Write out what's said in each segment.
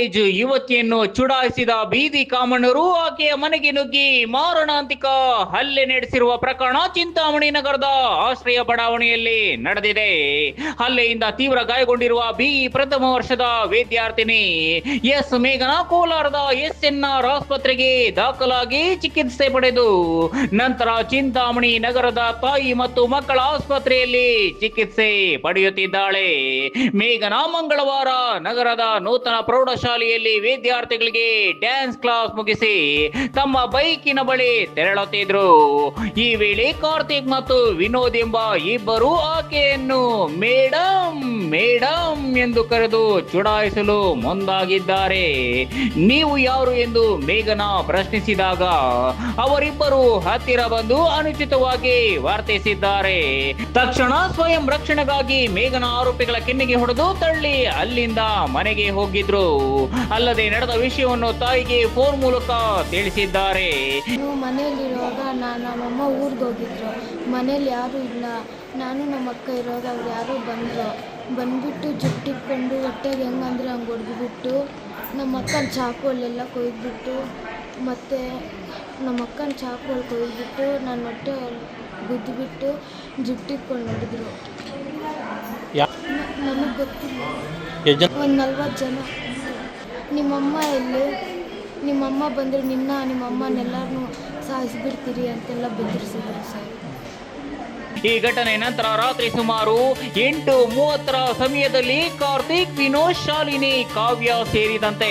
College ಯುವತಿಯನ್ನು ಚುಡಾಯಿಸಿದ ಬೀದಿ ಕಾಮಣ್ಣರು ಆಕೆಯ ಮನೆಗೆ ನುಗ್ಗಿ ಮಾರಣಾಂತಿಕ ಹಲ್ಲೆ ನಡೆಸಿರುವ ಪ್ರಕರಣ ಚಿಂತಾಮಣಿ ನಗರದ ಆಶ್ರಯ ಬಡಾವಣೆಯಲ್ಲಿ ನಡೆದಿದೆ. ಹಲ್ಲೆಯಿಂದ ತೀವ್ರ ಗಾಯಗೊಂಡಿರುವ ಬಿಇ ಪ್ರಥಮ ವರ್ಷದ ವಿದ್ಯಾರ್ಥಿನಿ ಎಸ್ ಮೇಘನಾ ಕೋಲಾರದ SNR ಆಸ್ಪತ್ರೆಗೆ ದಾಖಲಾಗಿ ಚಿಕಿತ್ಸೆ ಪಡೆದು ನಂತರ ಚಿಂತಾಮಣಿ ನಗರದ ತಾಯಿ ಮತ್ತು ಮಕ್ಕಳ ಆಸ್ಪತ್ರೆಯಲ್ಲಿ ಚಿಕಿತ್ಸೆ ಪಡೆಯುತ್ತಿದ್ದಾಳೆ. ಮೇಘನಾ ಮಂಗಳವಾರ ನಗರದ ನೂತನ ಪ್ರೌಢಶಾಲೆಯಲ್ಲಿ ವಿದ್ಯಾರ್ಥಿಗಳಿಗೆ ಡ್ಯಾನ್ಸ್ ಕ್ಲಾಸ್ ಮುಗಿಸಿ ತಮ್ಮ ಬೈಕಿನ ಬಳಿ ತೆರಳುತ್ತಿದ್ರು. ಈ ವೇಳೆ ಕಾರ್ತಿಕ್ ಮತ್ತು ವಿನೋದ್ ಎಂಬ ಇಬ್ಬರು ಆಕೆಯನ್ನು ಮೇಡಮ್ ಮೇಡಮ್ ಎಂದು ಕರೆದು ಚುಡಾಯಿಸಲು ಮುಂದಾಗಿದ್ದಾರೆ. ನೀವು ಯಾರು ಎಂದು ಮೇಘನಾ ಪ್ರಶ್ನಿಸಿದಾಗ ಅವರಿಬ್ಬರು ಹತ್ತಿರ ಬಂದು ಅನುಚಿತವಾಗಿ ವರ್ತಿಸಿದ್ದಾರೆ. ತಕ್ಷಣ ಸ್ವಯಂ ರಕ್ಷಣೆಗಾಗಿ ಮೇಘನಾ ಆರೋಪಿಗಳ ಕೆನ್ನೆಗೆ ಹೊಡೆದು ತಳ್ಳಿ ಅಲ್ಲಿಂದ ಮನೆಗೆ ಹೋಗಿದ್ರು. ಅಲ್ಲದೆ ನಡೆದ ವಿಷಯವನ್ನು ತಾಯಿಗೆ ಫೋನ್ ಮೂಲಕ ತಿಳಿಸಿದ್ದಾರೆ. ಮನೆಯಲ್ಲಿರುವಾಗ ನಮ್ಮಮ್ಮ ಊರಿಗೆ ಹೋಗಿದ್ರು. ಮನೇಲಿ ಯಾರೂ ಇಲ್ಲ. ನಾನು ನಮ್ಮ ಅಕ್ಕ ಇರುವಾಗ ಅವ್ರು ಯಾರೋ ಬಂದ್ಬಿಟ್ಟು ಜುಟ್ಟಿಟ್ಕೊಂಡು ಹೊಟ್ಟೆಗೆ ಹೆಂಗಂದ್ರೆ ಹಂಗೆ ಹೊಡೆದ್ಬಿಟ್ಟು ನಮ್ಮ ಅಕ್ಕನ ಚಾಕುವಲ್ಲೆಲ್ಲ ಕೊಯ್ದುಬಿಟ್ಟು ಮತ್ತು ನಮ್ಮ ಅಕ್ಕನ ಚಾಕುವಲ್ಲಿ ಕೊಯ್ದುಬಿಟ್ಟು ನನ್ನ ಹೊಟ್ಟೆ ಗುದ್ದುಬಿಟ್ಟು ಜುಟ್ಟಿಟ್ಕೊಂಡು ಹೊಡೆದ್ರು. ನನಗೆ ಗೊತ್ತಿಲ್ಲ. ಒಂದು 40 ಜನ. ನಿಮ್ಮಮ್ಮ ಎಲ್ಲಿ? ನಿಮ್ಮಮ್ಮ ಬಂದರೆ ನಿಮ್ಮಮ್ಮನೆಲ್ಲರನ್ನೂ ಸಾಯಿಸಿಬಿಡ್ತೀರಿ ಅಂತೆಲ್ಲ ಬೆದರಿಸಿದ್ರು ಸರ್. ಈ ಘಟನೆ ನಂತರ ರಾತ್ರಿ ಸುಮಾರು 8:30 ಸಮಯದಲ್ಲಿ ಕಾರ್ತಿಕ್, ವಿನೋದ್, ಶಾಲಿನಿ, ಕಾವ್ಯ ಸೇರಿದಂತೆ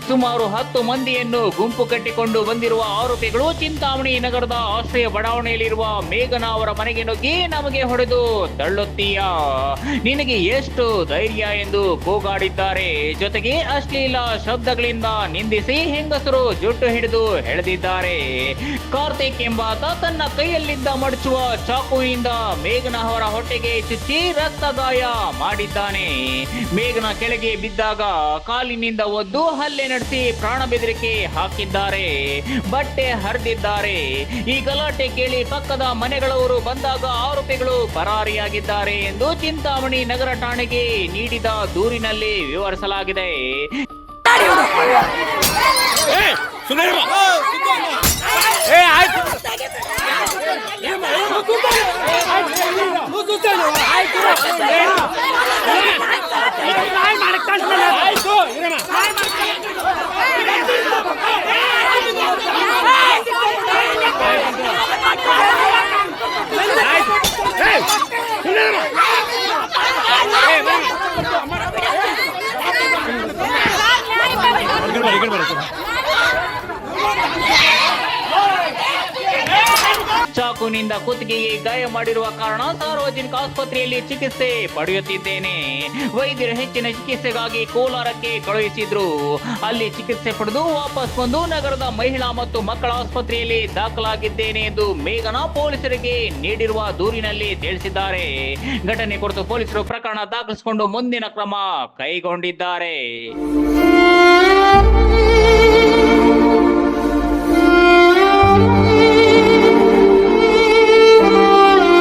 ಸುಮಾರು 10 ಮಂದಿಯನ್ನು ಗುಂಪು ಕಟ್ಟಿಕೊಂಡು ಬಂದಿರುವ ಆರೋಪಿಗಳು ಚಿಂತಾಮಣಿ ನಗರದ ಆಶ್ರಯ ಬಡಾವಣೆಯಲ್ಲಿರುವ ಮೇಘನಾ ಅವರ ಮನೆಗೆ ನುಗ್ಗಿ ನಮಗೆ ಹೊಡೆದು ತಳ್ಳುತ್ತೀಯಾ, ನಿನಗೆ ಎಷ್ಟು ಧೈರ್ಯ ಎಂದು ಕೂಗಾಡಿದ್ದಾರೆ. ಜೊತೆಗೆ ಅಶ್ಲೀಲ ಶಬ್ದಗಳಿಂದ ನಿಂದಿಸಿ ಹೆಂಗಸರು ಜುಟ್ಟು ಹಿಡಿದು ಎಳೆದಿದ್ದಾರೆ. ಕಾರ್ತಿಕ್ ಎಂಬಾತ ತನ್ನ ಕೈಯಲ್ಲಿದ್ದ ಮಡಚುವ ಚಾಕುವಿನಿಂದ ಮೇಘನಾ ಅವರ ಹೊಟ್ಟೆಗೆ ಚುಚ್ಚಿ ರಕ್ತಗಾಯ ಮಾಡಿದ್ದಾನೆ. ಮೇಘನಾ ಕೆಳಗೆ ಬಿದ್ದಾಗ ಕಾಲಿನಿಂದ ಒದ್ದು ಹಲ್ಲೆ ನಡೆಸಿ ಪ್ರಾಣ ಬೆದರಿಕೆ ಹಾಕಿದ್ದಾರೆ. ಬಟ್ಟೆ ಹರಿದಿದ್ದಾರೆ. ಈ ಗಲಾಟೆ ಕೇಳಿ ಪಕ್ಕದ ಮನೆಗಳವರು ಬಂದಾಗ ಆರೋಪಿಗಳು ಪರಾರಿಯಾಗಿದ್ದಾರೆ ಎಂದು ಚಿಂತಾಮಣಿ ನಗರ ಠಾಣೆಗೆ ನೀಡಿದ ದೂರಿನಲ್ಲಿ ವಿವರಿಸಲಾಗಿದೆ. ಚಾಕುನಿಂದ ಕುತ್ತಿಗೆಗೆ ಗಾಯ ಮಾಡಿರುವ ಕಾರಣ ಸಾರ್ವಜನಿಕ ಆಸ್ಪತ್ರೆಯಲ್ಲಿ ಚಿಕಿತ್ಸೆ ಪಡೆಯುತ್ತಿದ್ದೇನೆ. ವೈದ್ಯರು ಹೆಚ್ಚಿನ ಚಿಕಿತ್ಸೆಗಾಗಿ ಕೋಲಾರಕ್ಕೆ ಕಳುಹಿಸಿದ್ರು. ಅಲ್ಲಿ ಚಿಕಿತ್ಸೆ ಪಡೆದು ವಾಪಸ್ ಬಂದು ನಗರದ ಮಹಿಳಾ ಮತ್ತು ಮಕ್ಕಳ ಆಸ್ಪತ್ರೆಯಲ್ಲಿ ದಾಖಲಾಗಿದ್ದೇನೆ ಎಂದು ಮೇಘನಾ ಪೊಲೀಸರಿಗೆ ನೀಡಿರುವ ದೂರಿನಲ್ಲಿ ತಿಳಿಸಿದ್ದಾರೆ. ಘಟನೆ ಕುರಿತು ಪೊಲೀಸರು ಪ್ರಕರಣ ದಾಖಲಿಸಿಕೊಂಡು ಮುಂದಿನ ಕ್ರಮ ಕೈಗೊಂಡಿದ್ದಾರೆ.